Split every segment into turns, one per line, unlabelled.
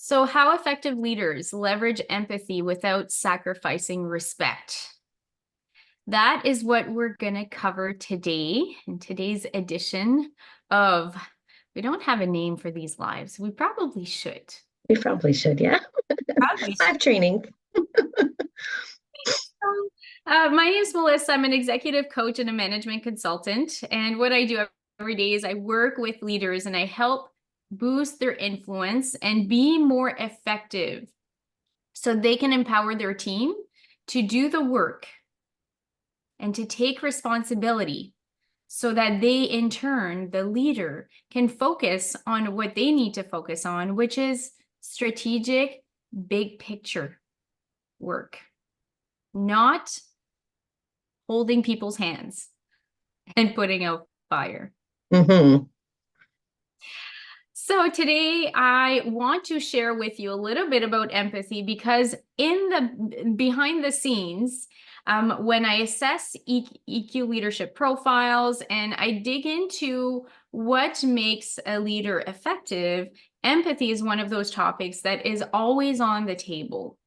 So, how effective leaders leverage empathy without sacrificing respect? That is what we're going to cover today in today's edition of We Don't Have a Name for These Lives. We probably should.
We probably should, yeah.
Probably should.
Live training.
My name is Melissa. I'm an executive coach and a management consultant. And what I do every day is I work with leaders and I help boost their influence and be more effective so they can empower their team to do the work and to take responsibility so that they, in turn, the leader, can focus on what they need to focus on, which is strategic, big picture work, not holding people's hands and putting out fire.
Mm-hmm.
So today I want to share with you a little bit about empathy because behind the scenes, when I assess EQ leadership profiles and I dig into what makes a leader effective, empathy is one of those topics that is always on the table.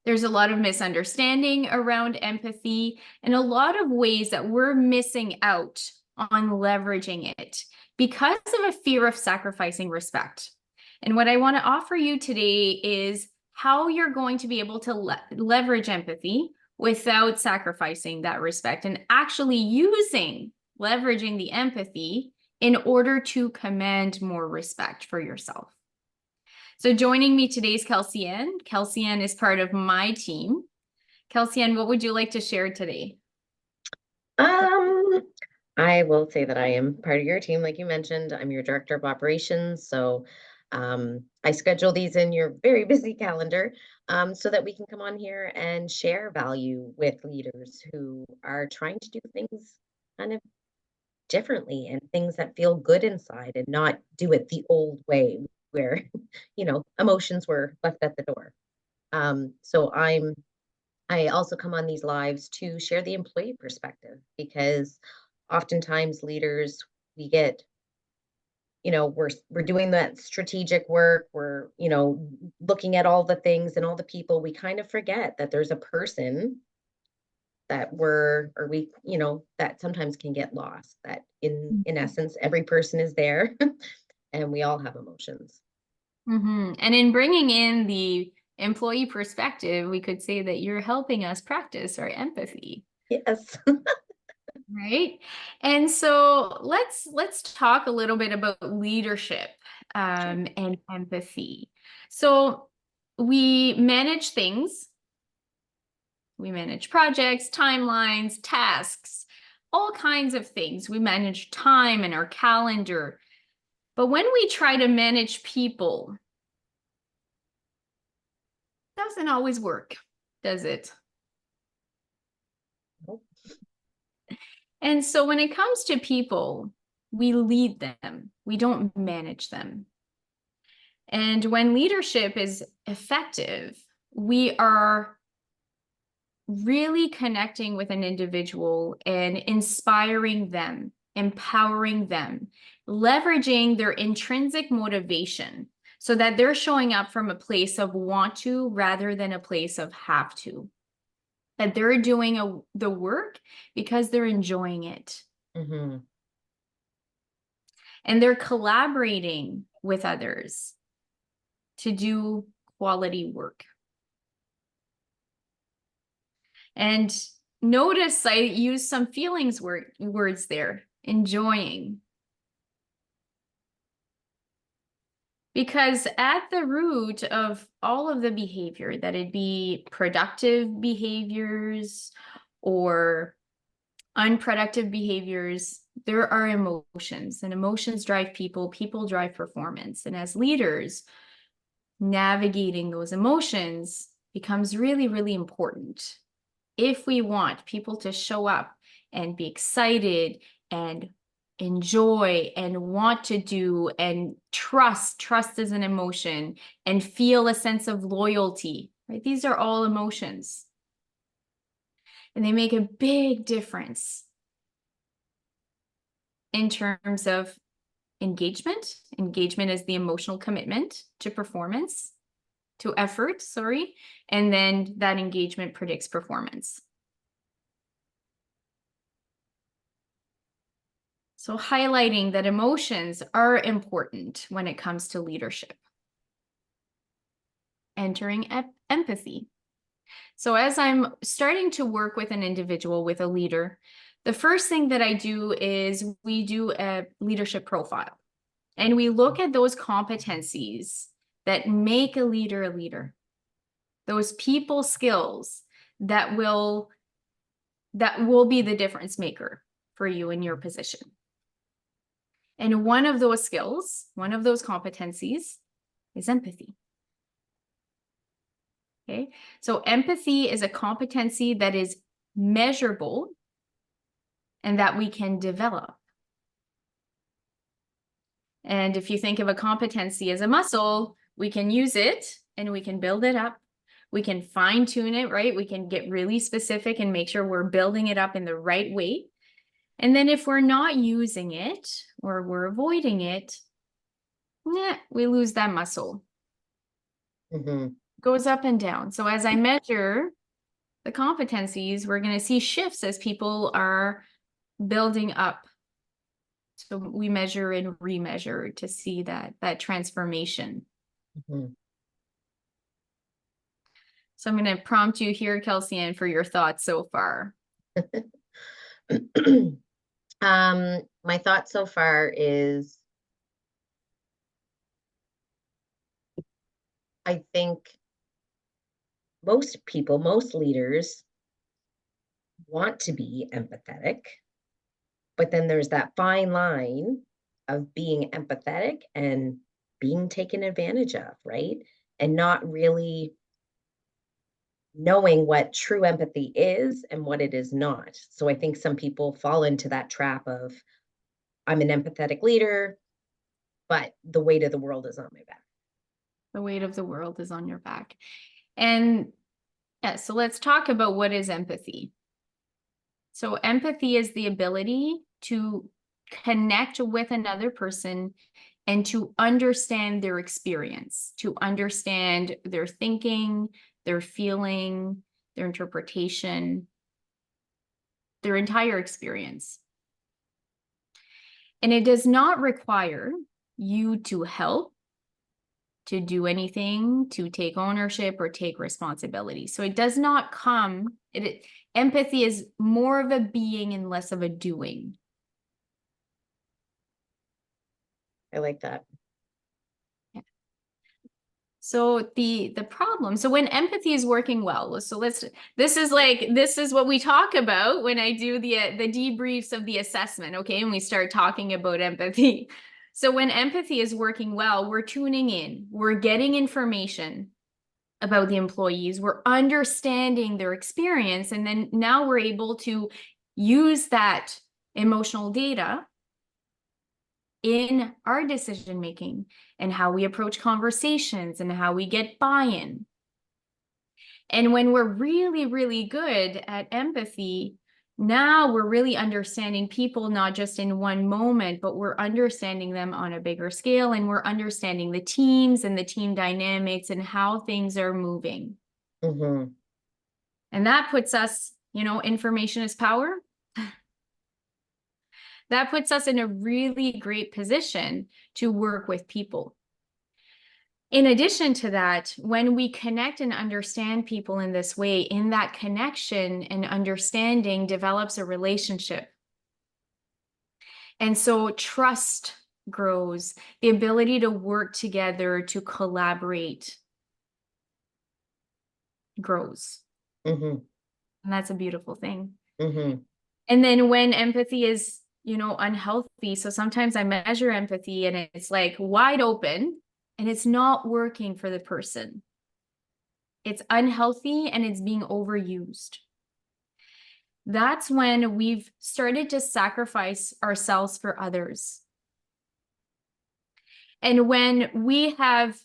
There's a lot of misunderstanding around empathy and a lot of ways that we're missing out on leveraging it because of a fear of sacrificing respect. And what I want to offer you today is how you're going to be able to leverage empathy without sacrificing that respect and actually leveraging the empathy in order to command more respect for yourself. So joining me today is Kelsey Ann. Kelsey Ann is part of my team. Kelsey Ann, what would you like to share today?
I will say that I am part of your team, like you mentioned. I'm your director of operations. So I schedule these in your very busy calendar so that we can come on here and share value with leaders who are trying to do things kind of differently and things that feel good inside and not do it the old way where, emotions were left at the door. I also come on these lives to share the employee perspective because oftentimes leaders, we get, we're doing that strategic work, we're, looking at all the things and all the people, we kind of forget that there's a person that sometimes can get lost, that in essence, every person is there and we all have emotions.
Mm-hmm. And in bringing in the employee perspective, we could say that you're helping us practice our empathy.
Yes.
Right. And so let's talk a little bit about leadership and empathy. So we manage things, we manage projects, timelines, tasks, all kinds of things. We manage time and our calendar. But when we try to manage people, it doesn't always work, does it?
Nope.
And so when it comes to people, we lead them, we don't manage them. And when leadership is effective, we are really connecting with an individual and inspiring them, empowering them, leveraging their intrinsic motivation so that they're showing up from a place of want to rather than a place of have to. That they're doing the work because they're enjoying it.
Mm-hmm.
And they're collaborating with others to do quality work. And notice I use some feelings words there, enjoying. Because at the root of all of the behavior, that it be productive behaviors or unproductive behaviors, there are emotions, and emotions drive people, people drive performance. And as leaders, navigating those emotions becomes really, really important if we want people to show up and be excited and enjoy and want to do and trust is an emotion, and feel a sense of loyalty, right? These are all emotions. And they make a big difference in terms of engagement. Engagement is the emotional commitment to performance, to effort, sorry. And then that engagement predicts performance. So highlighting that emotions are important when it comes to leadership. Entering empathy. So as I'm starting to work with an individual, with a leader, the first thing that I do is we do a leadership profile. And we look at those competencies that make a leader, those people skills that will be the difference maker for you in your position. And one of those skills, one of those competencies is empathy. Okay, so empathy is a competency that is measurable and that we can develop. And if you think of a competency as a muscle, we can use it and we can build it up. We can fine tune it, right? We can get really specific and make sure we're building it up in the right way. And then if we're not using it or we're avoiding it, we lose that muscle. Goes up and down. So as I measure the competencies, we're going to see shifts as people are building up. So we measure and remeasure to see that transformation. So I'm going to prompt you here, Kelsey Ann, for your thoughts so far.
My thought so far is, I think most people, most leaders want to be empathetic, but then there's that fine line of being empathetic and being taken advantage of, right? And not really knowing what true empathy is and what it is not. So I think some people fall into that trap of, I'm an empathetic leader, but the weight of the world is on my back.
The weight of the world is on your back. And yeah, so let's talk about what is empathy. So empathy is the ability to connect with another person and to understand their experience, to understand their thinking, their feeling, their interpretation, their entire experience. And it does not require you to help, to do anything, to take ownership or take responsibility. So it does not come, empathy is more of a being and less of a doing.
I like that.
Yeah. So the problem, so when empathy is working well, so this is what we talk about when I do the debriefs of the assessment, okay? And we start talking about empathy. So when empathy is working well, we're tuning in, we're getting information about the employees, we're understanding their experience, and then now we're able to use that emotional data in our decision making and how we approach conversations and how we get buy-in. And when we're really, really good at empathy, now we're really understanding people, not just in one moment, but we're understanding them on a bigger scale, and we're understanding the teams and the team dynamics and how things are moving. And that puts us, information is power. That puts us in a really great position to work with people. In addition to that, when we connect and understand people in this way, in that connection and understanding develops a relationship. And so trust grows, the ability to work together, to collaborate grows. And that's a beautiful thing. And then when empathy is, unhealthy, so sometimes I measure empathy and it's like wide open and it's not working for the person. It's unhealthy and it's being overused. That's when we've started to sacrifice ourselves for others. And when we have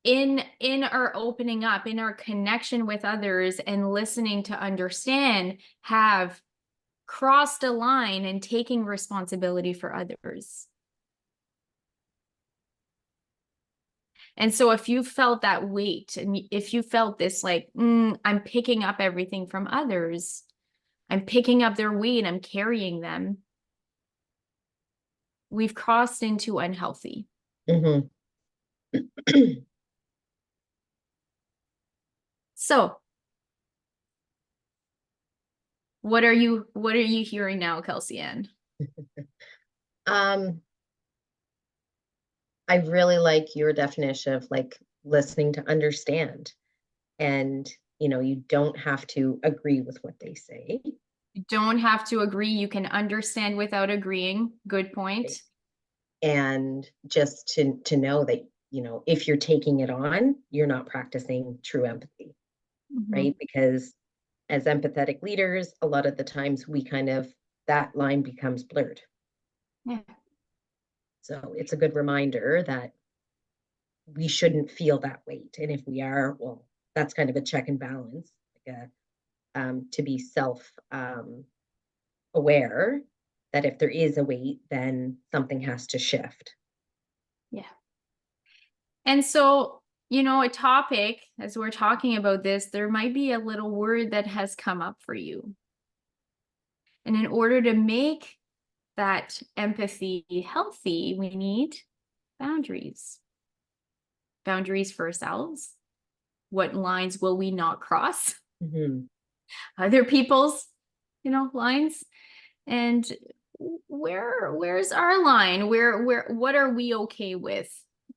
in our opening up, in our connection with others and listening to understand, have crossed a line and taking responsibility for others. And so if you felt that weight, and if you felt this like, I'm picking up everything from others, I'm picking up their weight, I'm carrying them, we've crossed into unhealthy.
Mhm.
So what are you hearing now, Kelsey Ann?
Um, I really like your definition of like listening to understand. And, you don't have to agree with what they say.
You don't have to agree. You can understand without agreeing. Good point.
Right? And just to know that, if you're taking it on, you're not practicing true empathy, right? Because as empathetic leaders, a lot of the times that line becomes blurred.
Yeah.
So it's a good reminder that we shouldn't feel that weight. And if we are, well, that's kind of a check and balance, like to be self aware that if there is a weight, then something has to shift.
Yeah. And so, a topic, as we're talking about this, there might be a little word that has come up for you. And in order to make that empathy healthy, we need boundaries. Boundaries for ourselves. What lines will we not cross?
Mm-hmm.
Other people's, lines. And where's our line? What are we okay with?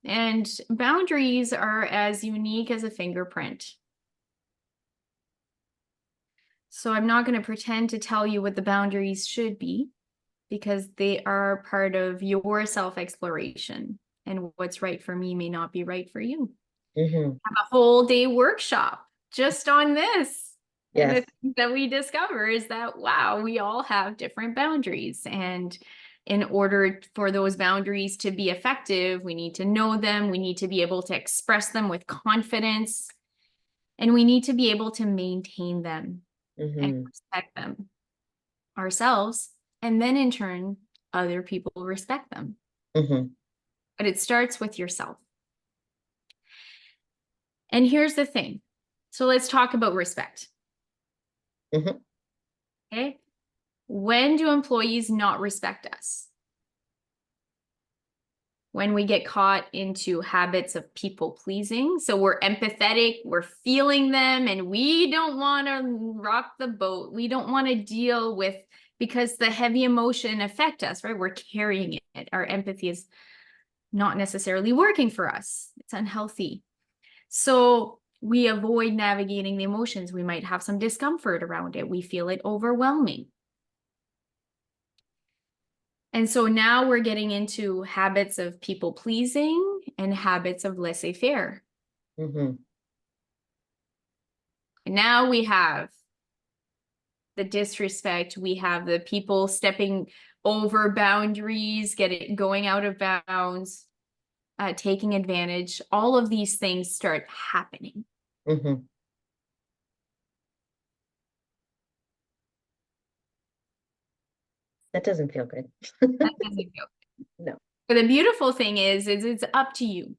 And boundaries are as unique as a fingerprint. So I'm not going to pretend to tell you what the boundaries should be, because they are part of your self-exploration, and what's right for me may not be right for you.
Mm-hmm.
Have a whole day workshop just on this. And the
Yes.
thing that we discover is that, wow, we all have different boundaries. And in order for those boundaries to be effective, we need to know them. We need to be able to express them with confidence. And we need to be able to maintain them and
Mm-hmm.
respect them ourselves. And then in turn, other people respect them.
Mm-hmm.
But it starts with yourself. And here's the thing. So let's talk about respect.
Mm-hmm.
Okay. When do employees not respect us? When we get caught into habits of people pleasing. So we're empathetic, we're feeling them, and we don't want to rock the boat. We don't want to deal with, because the heavy emotion affect us, right? We're carrying it. Our empathy is not necessarily working for us. It's unhealthy. So we avoid navigating the emotions. We might have some discomfort around it. We feel it overwhelming. And so now we're getting into habits of people pleasing and habits of laissez-faire.
Mm-hmm.
And now we have the disrespect, we have the people stepping over boundaries, going out of bounds, taking advantage. All of these things start happening.
Mm-hmm. That doesn't feel good.
That doesn't feel good.
No.
But the beautiful thing is it's up to you.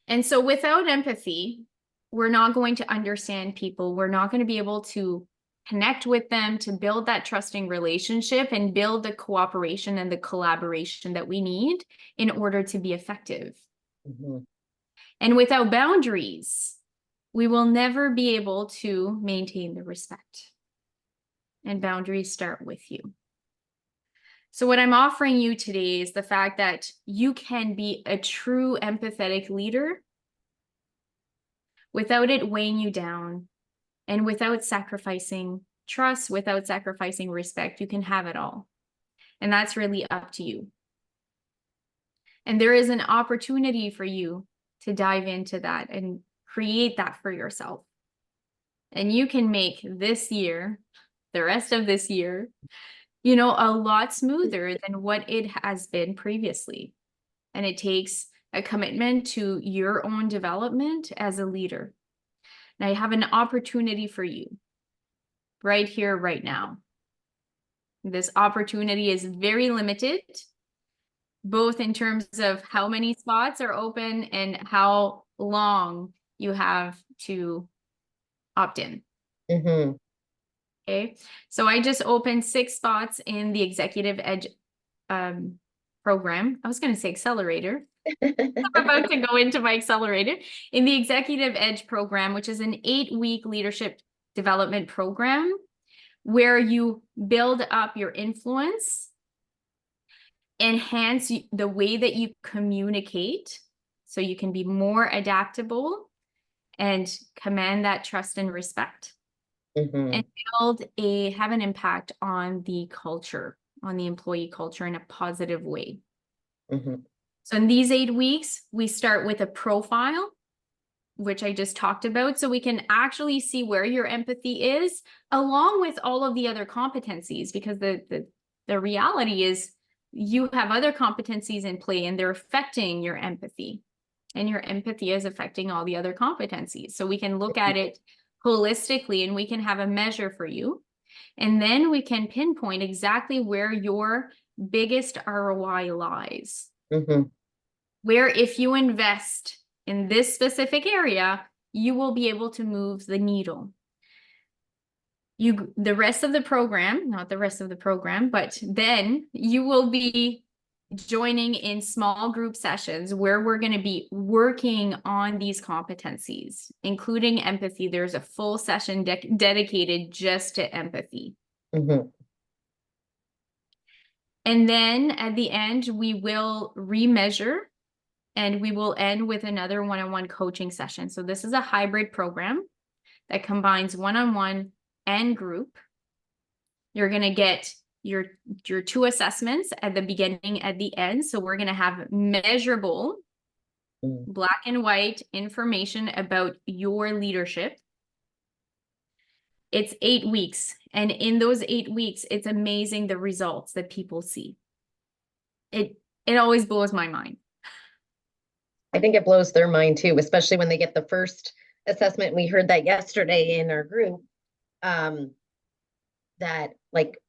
And so without empathy, we're not going to understand people. We're not going to be able to connect with them, to build that trusting relationship and build the cooperation and the collaboration that we need in order to be effective.
Mm-hmm.
And without boundaries, we will never be able to maintain the respect. And boundaries start with you. So what I'm offering you today is the fact that you can be a true empathetic leader without it weighing you down, and without sacrificing trust, without sacrificing respect. You can have it all. And that's really up to you. And there is an opportunity for you to dive into that and create that for yourself. And you can make this year, the rest of this year, a lot smoother than what it has been previously. And it takes a commitment to your own development as a leader. And I have an opportunity for you right here, right now. This opportunity is very limited. both in terms of how many spots are open and how long you have to opt in.
Mm-hmm.
Okay, so I just opened 6 spots in the Executive Edge program. I was going to say accelerator. I'm about to go into my accelerator in the Executive Edge program, which is an 8-week leadership development program where you build up your influence, enhance the way that you communicate so you can be more adaptable and command that trust and respect,
Mm-hmm.
and have an impact on the culture, on the employee culture in a positive way.
Mm-hmm.
So in these 8 weeks, we start with a profile, which I just talked about, so we can actually see where your empathy is, along with all of the other competencies, because the reality is you have other competencies in play and they're affecting your empathy, and your empathy is affecting all the other competencies. So we can look at it holistically and we can have a measure for you. And then we can pinpoint exactly where your biggest ROI lies.
Mm-hmm.
Where if you invest in this specific area, you will be able to move the needle. The rest of the program, not the rest of the program, but then you will be joining in small group sessions where we're going to be working on these competencies, including empathy. There's a full session dedicated just to empathy.
Mm-hmm.
And then at the end, we will remeasure and we will end with another one-on-one coaching session. So this is a hybrid program that combines one-on-one and group. You're going to get your 2 assessments at the beginning, at the end. So we're going to have measurable, black and white information about your leadership. It's 8 weeks. And in those 8 weeks, it's amazing the results that people see. It always blows my mind.
I think it blows their mind too, especially when they get the first assessment. We heard that yesterday in our group, that like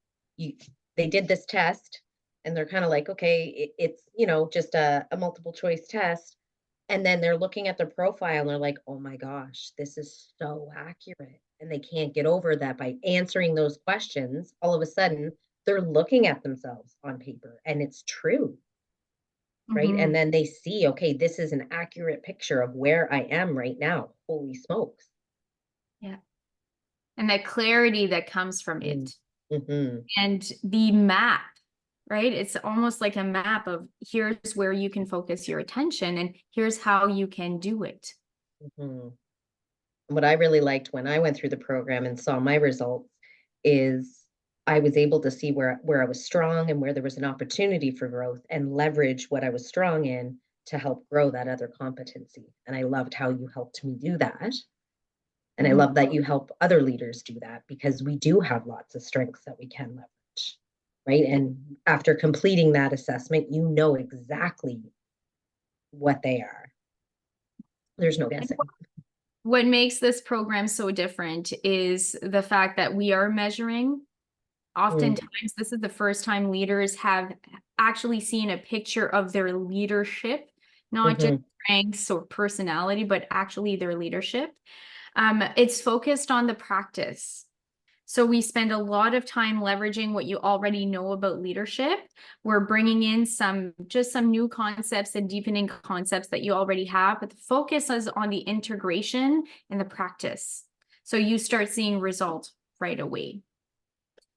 they did this test and they're kind of like, okay, it's, just a multiple choice test. And then they're looking at their profile and they're like, oh my gosh, this is so accurate. And they can't get over that by answering those questions. All of a sudden, they're looking at themselves on paper and it's true. Right. And then they see, okay, this is an accurate picture of where I am right now. Holy smokes.
Yeah. And that clarity that comes from it.
Mm-hmm.
And the map, right? It's almost like a map of here's where you can focus your attention and here's how you can do it.
Mm-hmm. What I really liked when I went through the program and saw my results is I was able to see where I was strong and where there was an opportunity for growth and leverage what I was strong in to help grow that other competency. And I loved how you helped me do that. And I love that you help other leaders do that, because we do have lots of strengths that we can leverage, right? And after completing that assessment, you know exactly what they are. There's no guessing.
What makes this program so different is the fact that we are measuring. Oftentimes, this is the first time leaders have actually seen a picture of their leadership, not just strengths or personality, but actually their leadership. It's focused on the practice. So we spend a lot of time leveraging what you already know about leadership. We're bringing in some new concepts and deepening concepts that you already have, but the focus is on the integration and the practice. So you start seeing results right away.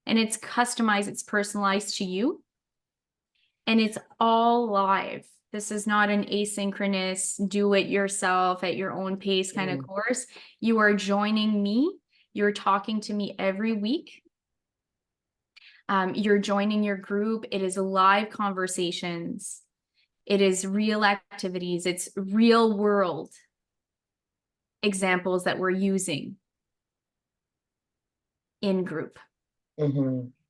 And it's customized, it's personalized to you. And it's all live. This is not an asynchronous, do it yourself at your own pace kind of course. You are joining me. You're talking to me every week. You're joining your group. It is live conversations. It is real activities. It's real world examples that we're using in group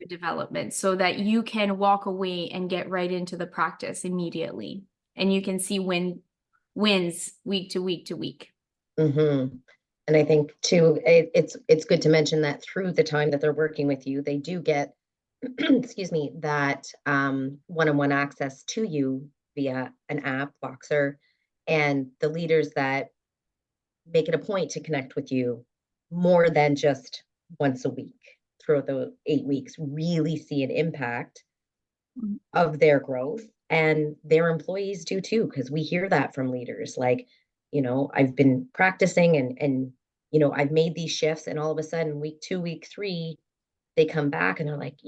development so that you can walk away and get right into the practice immediately. And you can see wins week to week to week.
And I think too, it's good to mention that through the time that they're working with you, they do get excuse me, that one-on-one access to you via an app, Voxer, and the leaders that make it a point to connect with you more than just once a week throughout the 8 weeks, really see an impact
Mhm.
of their growth, and their employees do too, because we hear that from leaders like, I've been practicing and I've made these shifts, and all of a sudden week 2, week 3, they come back and they're like,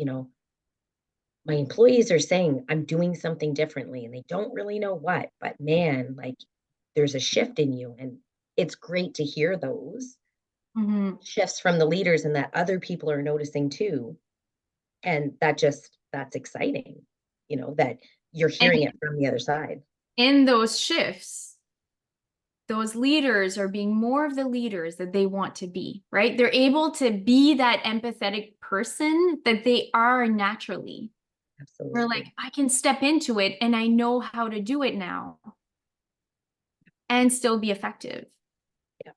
my employees are saying I'm doing something differently and they don't really know what, but man, like there's a shift in you. And it's great to hear those
Mhm.
shifts from the leaders and that other people are noticing too. And that's exciting, that you're
And
hearing it from the other side.
in those shifts, those leaders are being more of the leaders that they want to be, right? They're able to be that empathetic person that they are naturally. We're like,
Absolutely.
I can step into it and I know how to do it now and still be effective.
Yeah,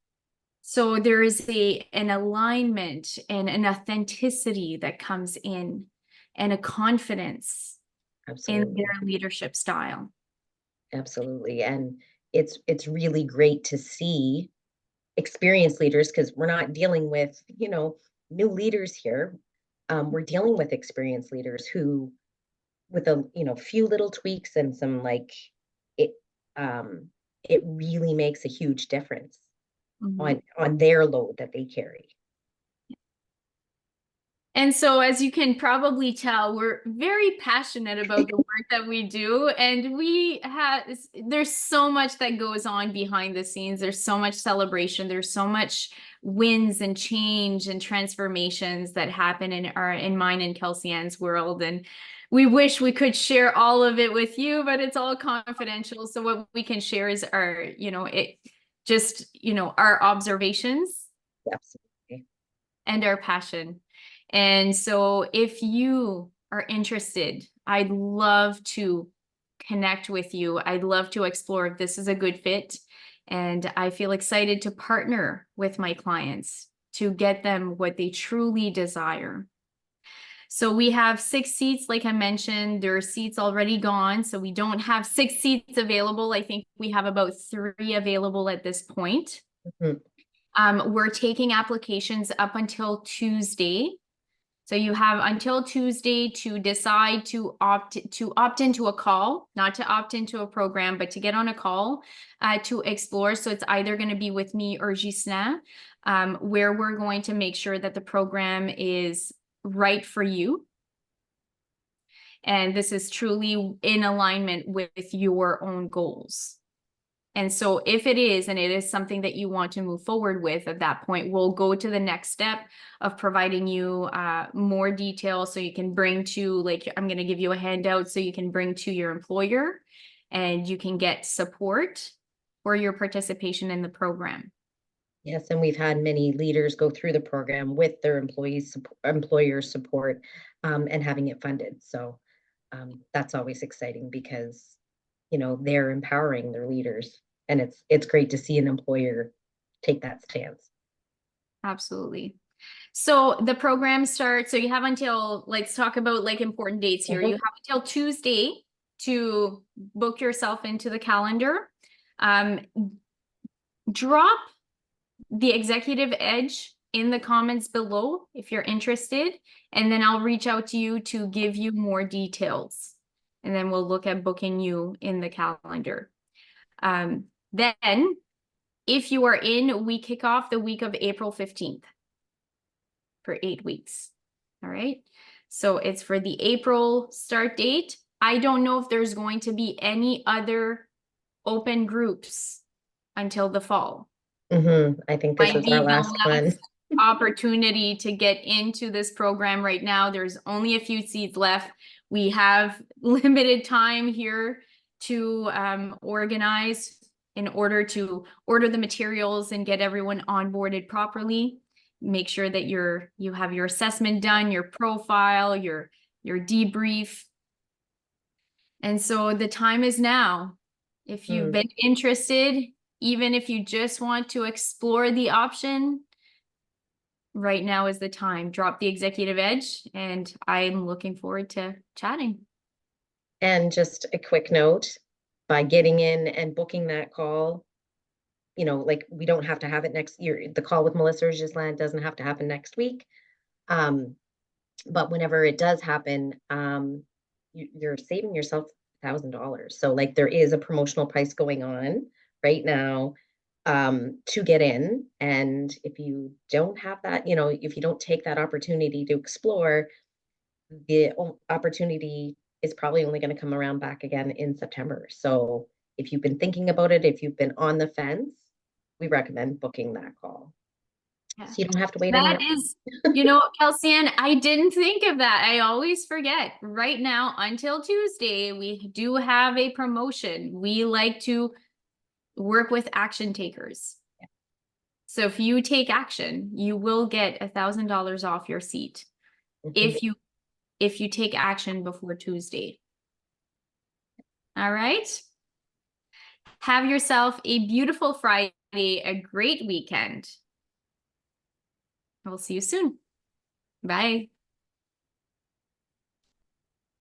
So there is an alignment and an authenticity that comes in and a confidence in
absolutely.
their leadership style.
Absolutely. And it's really great to see experienced leaders, because we're not dealing with, new leaders here. We're dealing with experienced leaders who, with a few little tweaks and some like it um it really makes a huge difference
Mhm.
on their load that they carry.
And so, as you can probably tell, we're very passionate about the work that we do. And there's so much that goes on behind the scenes. There's so much celebration. There's so much wins and change and transformations that happen in mine and Kelsey Ann's world. And we wish we could share all of it with you, but it's all confidential. So what we can share is our observations
Absolutely.
and our passion. And so if you are interested, I'd love to connect with you. I'd love to explore if this is a good fit. And I feel excited to partner with my clients to get them what they truly desire. So we have 6 seats, like I mentioned. There are seats already gone, so we don't have 6 seats available. I think we have about 3 available at this point.
Mhm.
We're taking applications up until Tuesday. So you have until Tuesday to decide to opt into a call, not to opt into a program, but to get on a call to explore. So it's either going to be with me or Gislain, where we're going to make sure that the program is right for you. And this is truly in alignment with your own goals. And so if it is, and it is something that you want to move forward with at that point, we'll go to the next step of providing you more details so you can bring to, like, I'm going to give you a handout so you can bring to your employer and you can get support for your participation in the program.
Yes, and we've had many leaders go through the program with their employer support, and having it funded. So that's always exciting because they're empowering their leaders, and it's great to see an employer take that stance.
Absolutely. So the program starts, so you have until, let's talk about like important dates here. You
Mhm.
have until Tuesday to book yourself into the calendar. Um, Drop the Executive Edge in the comments below if you're interested, and then I'll reach out to you to give you more details. And then we'll look at booking you in the calendar. Then, if you are in, we kick off the week of April 15th for 8 weeks. All right. So it's for the April start date. I don't know if there's going to be any other open groups until the fall.
I think this
Might
is our
be the
last one.
last opportunity to get into this program right now. There's only a few seats left. We have limited time here to organize in order to order the materials and get everyone onboarded properly. Make sure that you have your assessment done, your profile, your debrief. And so the time is now. If you've
Mm,
been interested, even if you just want to explore the option, right now is the time. Drop the executive edge, and I'm looking forward to chatting.
And just a quick note, by getting in and booking that call, you know, like we don't have to have it next year. The call with Melissa or Ghislaine doesn't have to happen next week. But whenever it does happen, you're saving yourself $1,000. So like there is a promotional price going on right now to get in. And if you don't have that, you know, if you don't take that opportunity to explore, the opportunity is probably only going to come around back again in September. So if you've been thinking about it, if you've been on the fence, we recommend booking that call.
Yeah.
So you don't have to wait
That
any.
is, you know, Kelsey-Ann, I didn't think of that. I always forget. Right now, until Tuesday, we do have a promotion. We like to work with action takers. So if you take action, you will get $1,000 off your seat if you take action before Tuesday. All right. Have yourself a beautiful Friday, a great weekend. We'll see you soon. Bye.